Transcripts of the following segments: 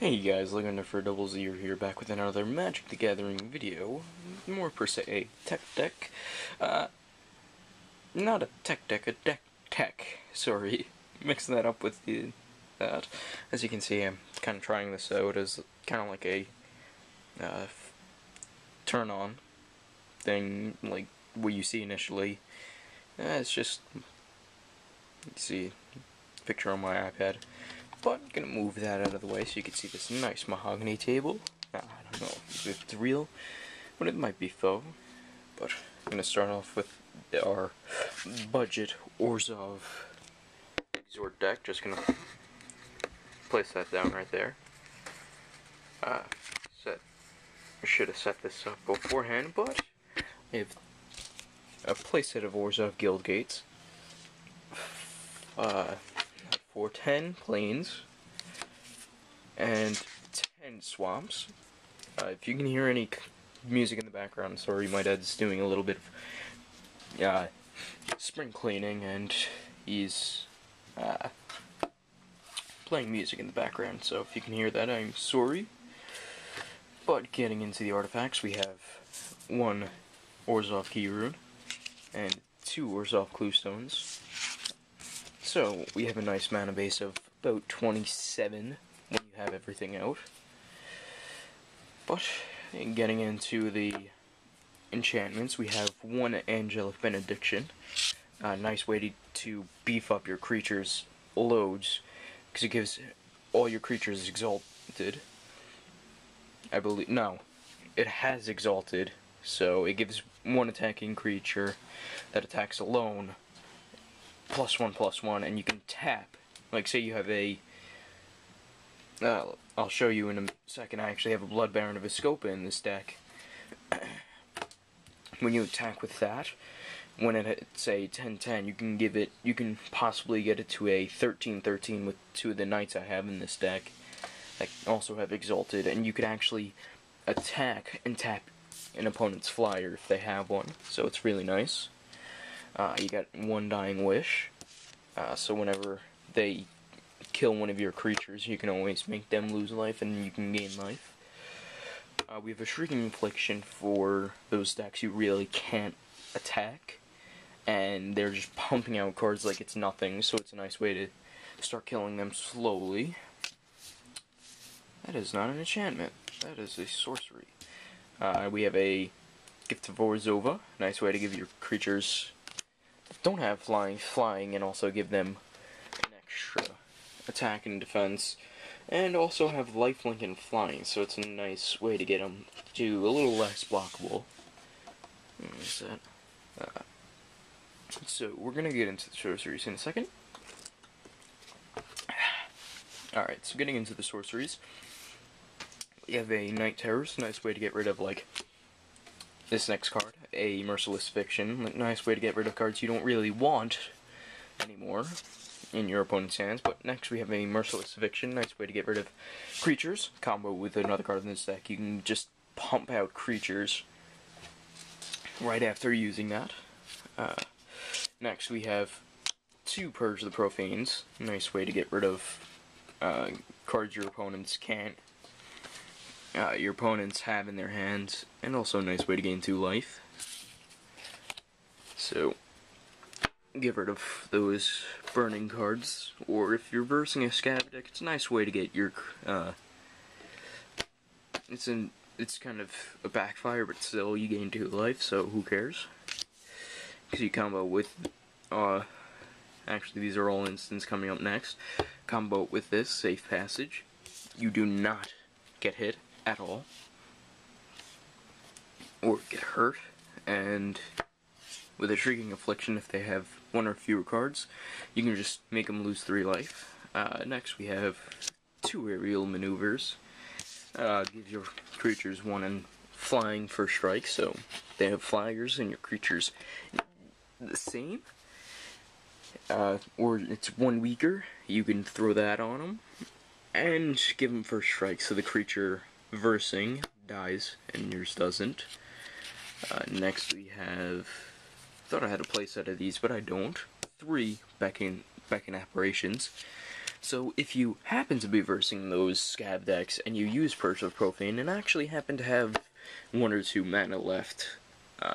Hey guys, looking for Double Zero here, back with another Magic the Gathering video. More per se a tech deck. Not a tech deck, a deck tech. Sorry, mixing that up with that. As you can see, I'm kind of trying this out as kind of like a turn on thing, like what you see initially. It's just, you see, picture on my iPad. But I'm gonna move that out of the way so you can see this nice mahogany table. I don't know if it's real, but it might be faux. But I'm gonna start off with our budget Orzhov Extort deck. Just gonna place that down right there. I should have set this up beforehand, but I have a playset of Orzhov Guild Gates. 10 plains and 10 swamps. If you can hear any music in the background, sorry, my dad's doing a little bit of spring cleaning, and he's playing music in the background, so if you can hear that, I'm sorry. But getting into the artifacts, we have 1 Orzhov Key Rune and 2 Orzhov Cluestones. So, we have a nice mana base of about 27 when you have everything out. But, getting into the enchantments, we have 1 Angelic Benediction. A nice way to beef up your creatures' loads, because it gives all your creatures exalted. I believe, no, it has exalted, so it gives 1 attacking creature that attacks alone +1/+1, and you can tap. Like, say you have a I'll show you in a second. I actually have a Blood Baron of Escopa in this deck. When you attack with that, when it hits a 10/10, you can possibly get it to a 13/13 with 2 of the knights I have in this deck that also have exalted, and you could actually attack and tap an opponent's flyer if they have one, so it's really nice. You got 1 Dying Wish, so whenever they kill one of your creatures, you can always make them lose life and you can gain life. We have a Shrieking Infliction for those decks you really can't attack, and they're just pumping out cards like it's nothing, so it's a nice way to start killing them slowly. That is not an enchantment, that is a sorcery. We have a Gift of Orzhov, nice way to give your creatures don't have flying, and also give them an extra attack and defense, and also have lifelink and flying, so it's a nice way to get them to a little less blockable. So we're gonna get into the sorceries in a second. Alright, so getting into the sorceries, we have a Night Terrors, nice way to get rid of, like, this next card, a Merciless Fiction, nice way to get rid of cards you don't really want anymore in your opponent's hands. But next we have a Merciless Fiction, nice way to get rid of creatures. Combo with another card in this deck, you can just pump out creatures right after using that. Next we have 2 Purge the Profanes, nice way to get rid of cards your opponents have in their hands, and also a nice way to gain 2 life. So, get rid of those burning cards, or if you're versing a scav deck, it's a nice way to get your, it's kind of a backfire, but still you gain 2 life, so who cares? Because you combo with, actually these are all instants coming up next, combo with this, Safe Passage, you do not get hit at all, or get hurt, and with a Shrieking Affliction, if they have 1 or fewer cards, you can just make them lose 3 life. Next we have 2 Aerial Maneuvers, gives your creatures 1 and flying for strike, so they have flyers and your creatures the same, or it's 1 weaker, you can throw that on them, and give them first strike, so the creature versing dies and yours doesn't. Next we have, thought I had a playset of these, but I don't. 3 Beckon Apparitions. So if you happen to be versing those scab decks and you use Purge of Profane and actually happen to have 1 or 2 mana left,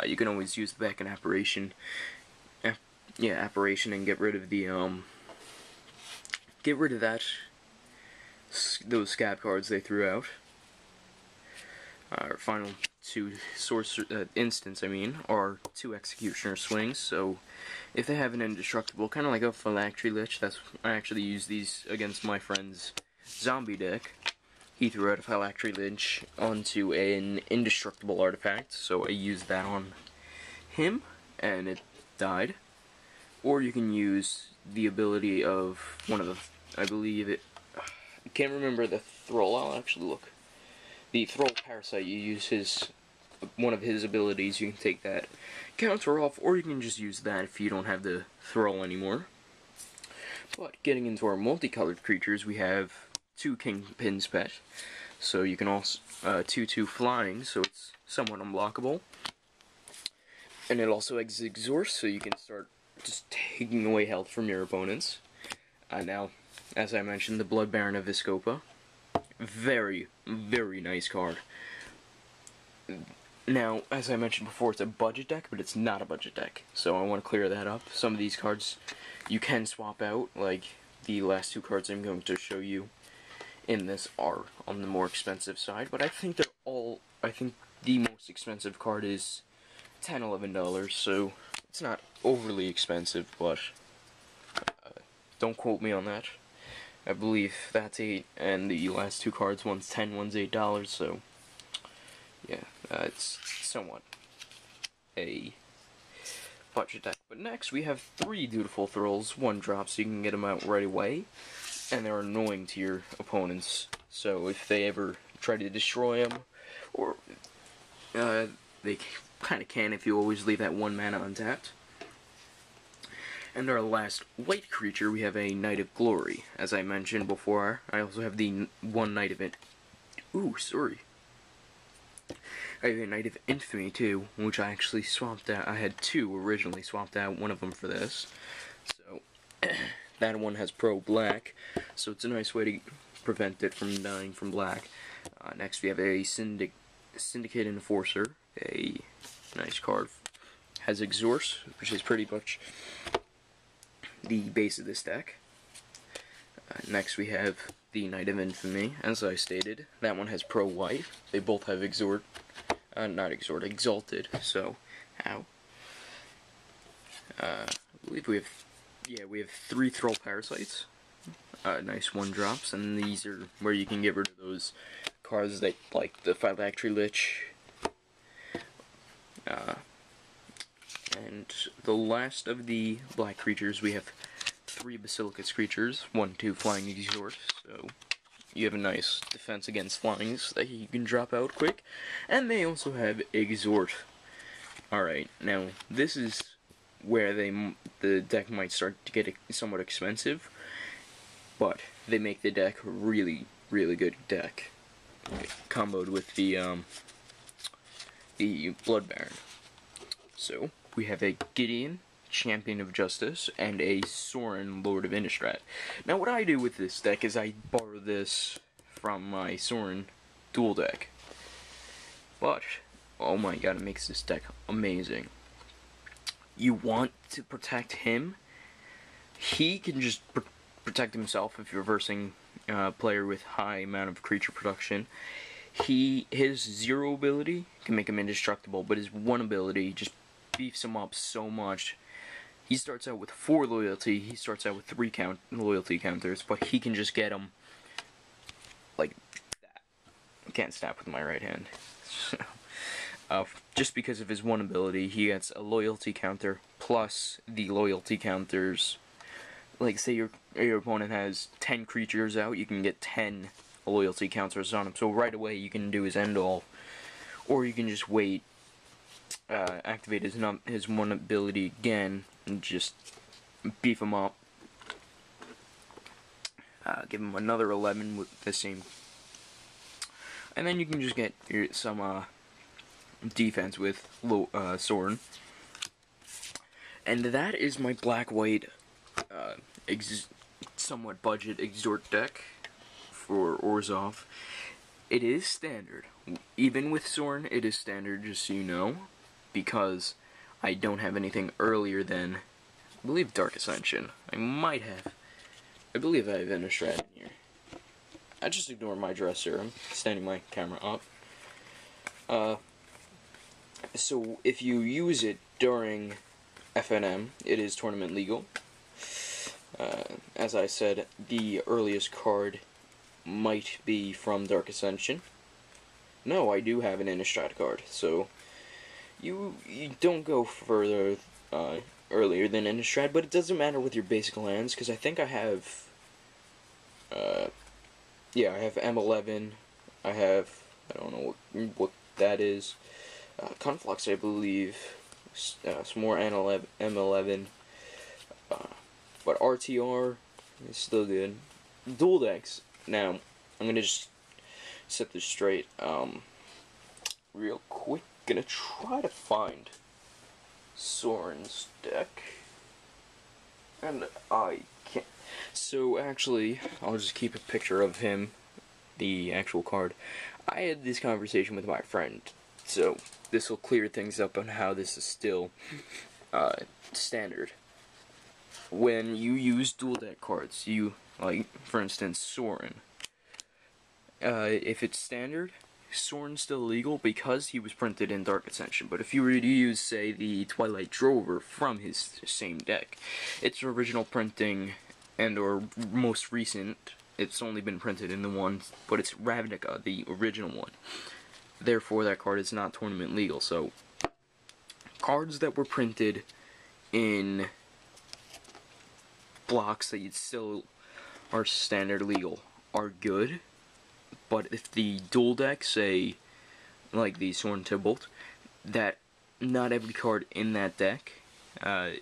you can always use the back in Apparition. Apparition, and get rid of the those scab cards they threw out. Our final 2 instants, are 2 Executioner swings. So if they have an indestructible, kind of like a Phylactery Lich, I actually use these against my friend's zombie deck. He threw out a Phylactery Lich onto an indestructible artifact, so I used that on him, and it died. Or you can use the ability of one of the, I can't remember the Thrall, I'll actually look. The Thrall Parasite, you use one of his abilities, you can take that counter off, or you can just use that if you don't have the Thrall anymore. But getting into our multicolored creatures, we have 2 Kingpin's Pet, so you can also, 2/2 flying, so it's somewhat unblockable. And it also has Exhaust, so you can start just taking away health from your opponents. Now, as I mentioned, the Blood Baron of Viscopa. Very, very nice card. Now, as I mentioned before, it's a budget deck, but it's not a budget deck. So I want to clear that up. Some of these cards you can swap out, like the last 2 cards I'm going to show you in this are on the more expensive side, but I think the most expensive card is $10, $11, so it's not overly expensive, but don't quote me on that. I believe that's 8, and the last 2 cards, one's $10, one's $8, so yeah, it's somewhat a budget deck. But next we have 3 Dutiful Thralls, 1 drop, so you can get them out right away, and they're annoying to your opponents, so if they ever try to destroy them, or they kind of can if you always leave that 1 mana untapped. And our last white creature, we have a Knight of Glory. As I mentioned before, I also have the 1 Knight of I have a Knight of Infamy too, which I actually swapped out. I had 2 originally, swapped out one of them for this. So that one has Pro Black, so it's a nice way to prevent it from dying from black. Next we have a Syndicate Enforcer, a nice card. Has Exhaust, which is pretty much the base of this deck. Next we have the Knight of Infamy, as I stated. That one has Pro White. They both have Exalted, so, ow. I believe we have 3 Thrall Parasites. Nice 1-drops, and these are where you can get rid of those cards that, like the Phylactery Lich. And the last of the black creatures, we have 3 Basilicus creatures, 1/2 Flying Exhort, so you have a nice defense against flyings that you can drop out quick. And they also have Exhort. Alright, now this is where the deck might start to get somewhat expensive, but they make the deck really, really good deck, comboed with the Blood Baron. So we have a Gideon, Champion of Justice, and a Sorin, Lord of Innistrad. Now what I do with this deck is I borrow this from my Sorin dual deck. But, oh my god, it makes this deck amazing. You want to protect him. He can just protect himself if you're versing a player with high amount of creature production. His 0 ability can make him indestructible, but his 1 ability just beefs him up so much. He starts out with 4 loyalty, he starts out with 3 loyalty counters, but he can just get them like that. I can't snap with my right hand. Just because of his 1 ability, he gets a loyalty counter plus the loyalty counters. Like, say your opponent has 10 creatures out, you can get 10 loyalty counters on him. So right away you can do his end all, or you can just wait, activate his 1 ability again, and just beef him up. Give him another 11 with the same, and then you can just get some defense with Sorin. And that is my black-white somewhat budget Extort deck for Orzhov. It is standard. Even with Soren, it is standard, just so you know, because I don't have anything earlier than, I believe, Dark Ascension. I believe I have Innistrad in here. I just ignore my dresser. I'm standing my camera up. So if you use it during FNM, it is tournament legal. As I said, the earliest card might be from Dark Ascension. No, I do have an Innistrad card, so you don't go further earlier than Innistrad, but it doesn't matter with your basic lands, because I think I have, yeah, I have M11, I don't know what that is, Conflux, I believe, some more M11, but RTR is still good. Dual decks. Now, I'm gonna just set this straight, real quick. Gonna try to find Soren's deck, and I can't. So actually, I'll just keep a picture of him, the actual card. I had this conversation with my friend, so this will clear things up on how this is still standard. When you use dual deck cards, you, like, for instance, Soren. If it's standard, Soren's still illegal because he was printed in Dark Ascension. But if you were to use, say, the Twilight Drover from his same deck, its original printing and or most recent, it's only been printed in the one, but it's Ravnica, the original one. Therefore, that card is not tournament legal. So, cards that were printed in blocks that still are standard legal are good, but if the dual deck, say, like the Soren Tybalt, that not every card in that deck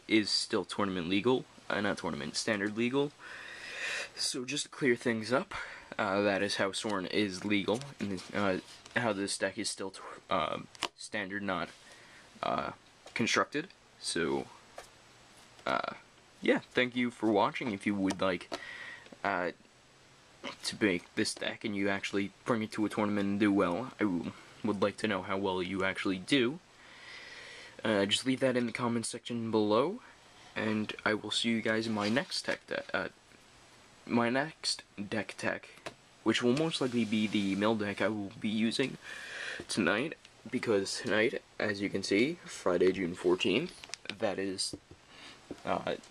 is still tournament legal, not tournament, standard legal. So just to clear things up, that is how Soren is legal, and how this deck is still standard, not constructed. So, yeah, thank you for watching. If you would like to make this deck and you actually bring it to a tournament and do well, I would like to know how well you actually do. Just leave that in the comments section below, and I will see you guys in my next deck tech, which will most likely be the mill deck I will be using tonight, because tonight, as you can see, Friday, June 14th, that is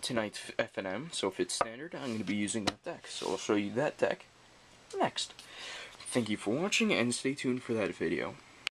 tonight's FNM, so if it's standard, I'm going to be using that deck, so I'll show you that deck next. Thank you for watching, and stay tuned for that video.